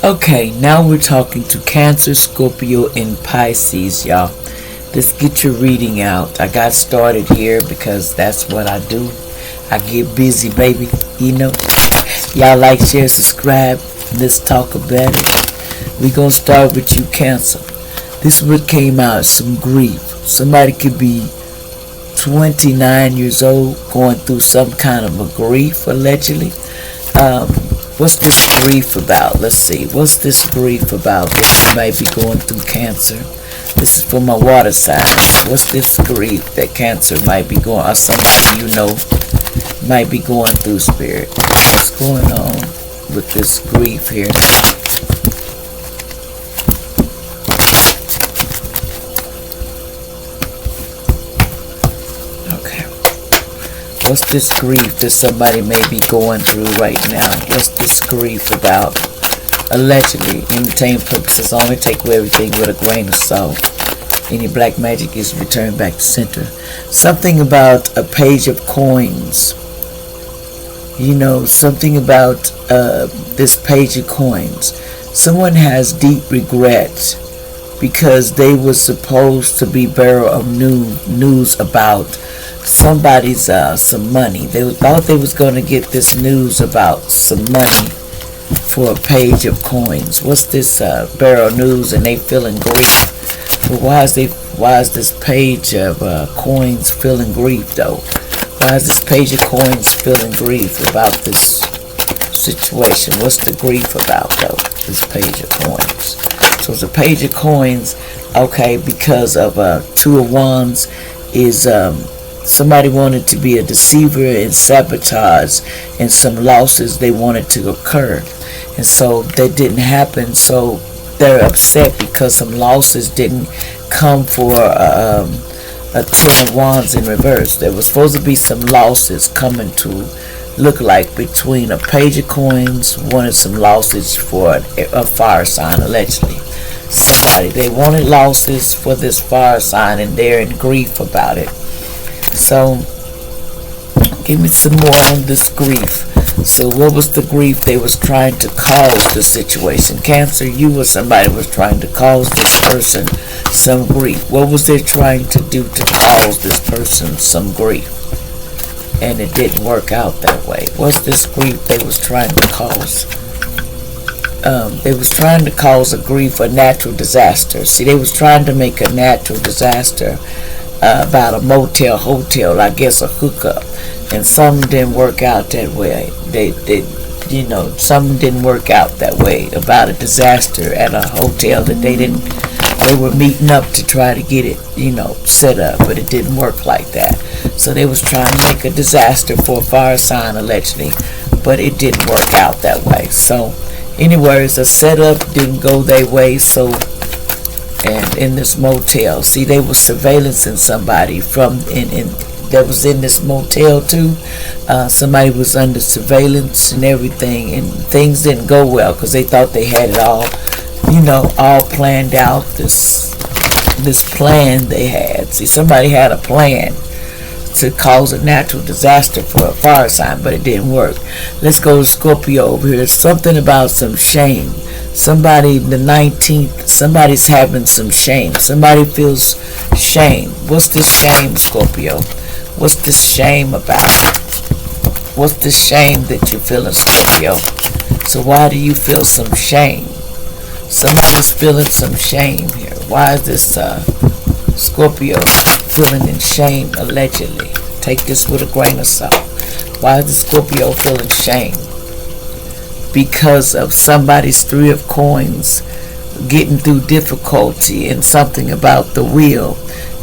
Okay, now we're talking to Cancer, Scorpio, and Pisces, y'all. Let's get your reading out. I got started here because that's what I do. I get busy, baby. You know, y'all like, share, subscribe. Let's talk about it. We gonna start with you, Cancer. This is what came out, some grief. Somebody could be 29 years old going through some kind of a grief, allegedly. What's this grief about? Let's see. What's this grief about that you might be going through, Cancer? This is for my water signs. What's this grief that Cancer might be going, or somebody you know might be going through, Spirit? What's going on with this grief here? What's this grief that somebody may be going through right now? What's this grief about? Allegedly, entertainment purposes only, take away everything with a grain of salt. Any black magic is returned back to center. Something about a page of coins. You know, something about this page of coins. Someone has deep regret because they were supposed to be bearer of news about somebody's some money. They thought they was going to get this news about some money for a page of coins. What's this bearer of news, and they feeling grief? Well, why is this page of coins feeling grief though? Why is this page of coins feeling grief about this situation? What's the grief about though? This page of coins. So it's a page of coins, okay, because of Two of Wands is somebody wanted to be a deceiver and sabotage, and some losses they wanted to occur, and so that didn't happen. So they're upset because some losses didn't come for a Ten of Wands in reverse. There was supposed to be some losses coming to look like between a page of coins. Wanted some losses for a fire sign, allegedly. Somebody, they wanted losses for this fire sign, and they're in grief about it. So, give me some more on this grief. So, what was the grief they was trying to cause the situation? Cancer, you or somebody was trying to cause this person some grief. What was they trying to do to cause this person some grief? And it didn't work out that way. What's this grief they was trying to cause? They was trying to cause a grief, a natural disaster. See, they was trying to make a natural disaster about a motel, hotel, I guess a hookup, and some didn't work out that way. Some didn't work out that way about a disaster at a hotel that they were meeting up to try to get it, set up, but it didn't work like that. So they was trying to make a disaster for a fire sign, allegedly, but it didn't work out that way. So, anyways, the setup didn't go their way, so. And in this motel, see, they were surveillancing somebody that was in this motel too. Somebody was under surveillance and everything, and things didn't go well because they thought they had it all, all planned out. This plan they had. See, somebody had a plan to cause a natural disaster for a fire sign, but it didn't work. Let's go to Scorpio over here. Something about some shame. Somebody, the 19th, somebody's having some shame. Somebody feels shame. What's this shame, Scorpio? What's this shame about? What's this shame that you're feeling, Scorpio? So why do you feel some shame? Somebody's feeling some shame here. Why is this Scorpio feeling in shame, allegedly? Take this with a grain of salt. Why is the Scorpio feeling shame? Because of somebody's Three of Coins getting through difficulty, and something about the wheel,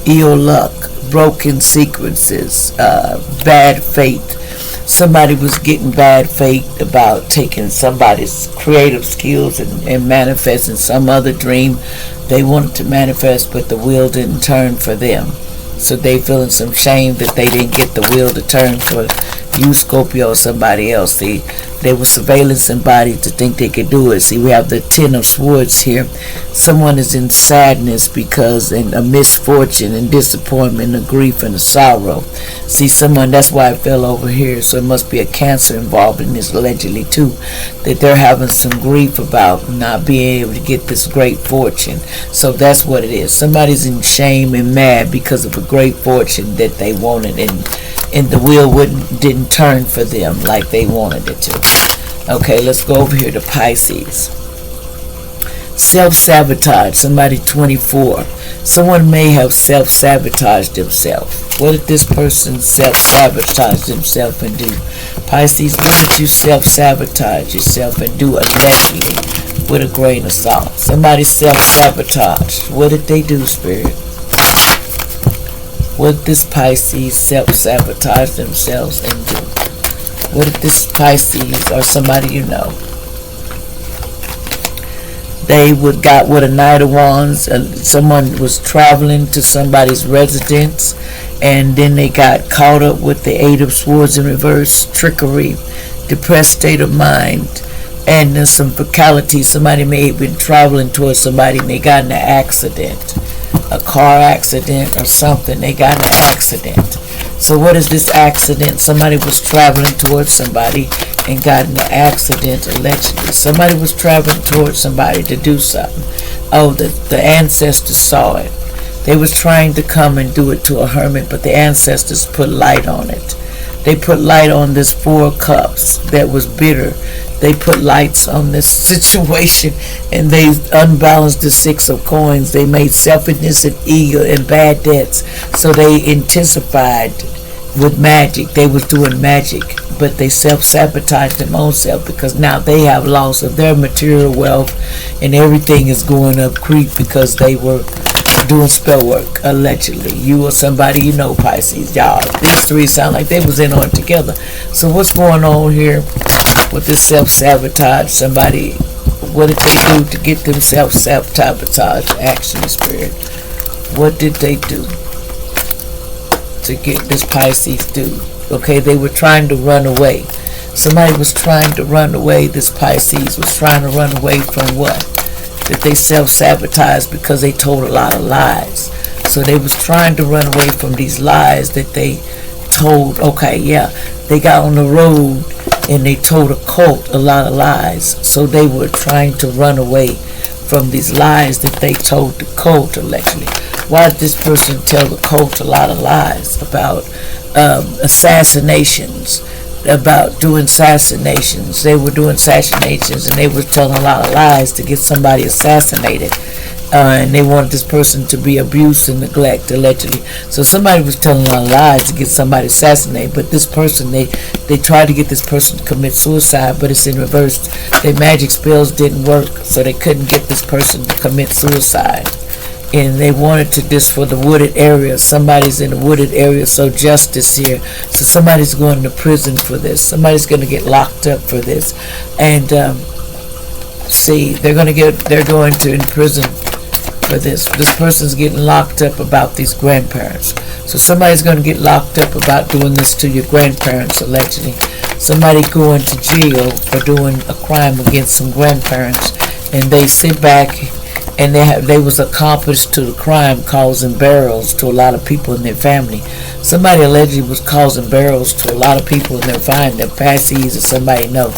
ill luck, broken sequences, bad fate. Somebody was getting bad fate about taking somebody's creative skills and manifesting some other dream they wanted to manifest, but the wheel didn't turn for them. So they feeling some shame that they didn't get the wheel to turn for You, Scorpio, or somebody else. See, they were surveilling somebody to think they could do it. See, we have the Ten of Swords here. Someone is in sadness because in a misfortune and disappointment and grief and a sorrow. See, someone, that's why it fell over here. So it must be a Cancer involved in this allegedly too. That they're having some grief about not being able to get this great fortune. So that's what it is. Somebody's in shame and mad because of a great fortune that they wanted, and the wheel didn't turn for them like they wanted it to. Okay, let's go over here to Pisces. Self-sabotage. Somebody 24. Someone may have self-sabotaged themselves. What did this person self-sabotage themselves and do? Pisces, what did you self-sabotage yourself and do allegedly with a grain of salt? Somebody self-sabotaged. What did they do, Spirit? What did this Pisces self-sabotage themselves and do? What did this Pisces or somebody you know? They got with a Knight of Wands. Someone was traveling to somebody's residence, and then they got caught up with the Eight of Swords in reverse, trickery, depressed state of mind, and then some fatality. Somebody may have been traveling towards somebody and they got in an accident, a car accident or something. They got in an accident. So what is this accident? Somebody was traveling towards somebody and got in an accident allegedly. Somebody was traveling towards somebody to do something. Oh, the ancestors saw it. They was trying to come and do it to a hermit, but the ancestors put light on it. They put light on this Four of Cups that was bitter. They put lights on this situation, and they unbalanced the Six of Coins. They made selfishness and ego and bad debts. So they intensified with magic. They was doing magic, but they self-sabotaged their own self because now they have loss of their material wealth, and everything is going up creep because they were doing spell work allegedly. You or somebody you know, Pisces. Y'all, these three sound like they was in on it together. So what's going on here with this self-sabotage? Somebody, what did they do to get themselves self-sabotage? Action, Spirit. What did they do to get this Pisces do? Okay, they were trying to run away. Somebody was trying to run away. This Pisces was trying to run away from what? That they self-sabotaged because they told a lot of lies. So they was trying to run away from these lies that they told. Okay, yeah, they got on the road and they told a cult a lot of lies. So they were trying to run away from these lies that they told the cult allegedly. Why did this person tell the cult a lot of lies about assassinations? About doing assassinations. They were doing assassinations and they were telling a lot of lies to get somebody assassinated. And they wanted this person to be abused and neglect allegedly. So somebody was telling a lot of lies to get somebody assassinated, but this person, they tried to get this person to commit suicide, but it's in reverse. Their magic spells didn't work, so they couldn't get this person to commit suicide. And they wanted to this for the wooded area. Somebody's in the wooded area, so justice here. So somebody's going to prison for this. Somebody's going to get locked up for this. And see, they're going to in prison for this. This person's getting locked up about these grandparents. So somebody's going to get locked up about doing this to your grandparents allegedly. Somebody going to jail for doing a crime against some grandparents, and they sit back. And they was accomplice to the crime, causing burials to a lot of people in their family. Somebody allegedly was causing burials to a lot of people in their family. Their Pisces or somebody know.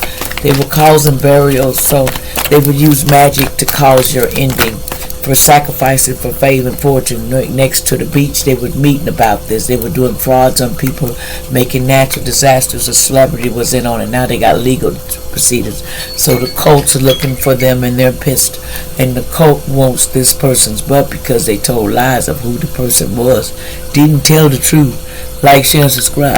They were causing burials, so they would use magic to cause your ending. For sacrificing for fame and fortune. Next to the beach, they were meeting about this. They were doing frauds on people, making natural disasters. A celebrity was in on it. Now they got legal proceedings. So the cults are looking for them and they're pissed. And the cult wants this person's butt because they told lies of who the person was. Didn't tell the truth. Like, share, and subscribe.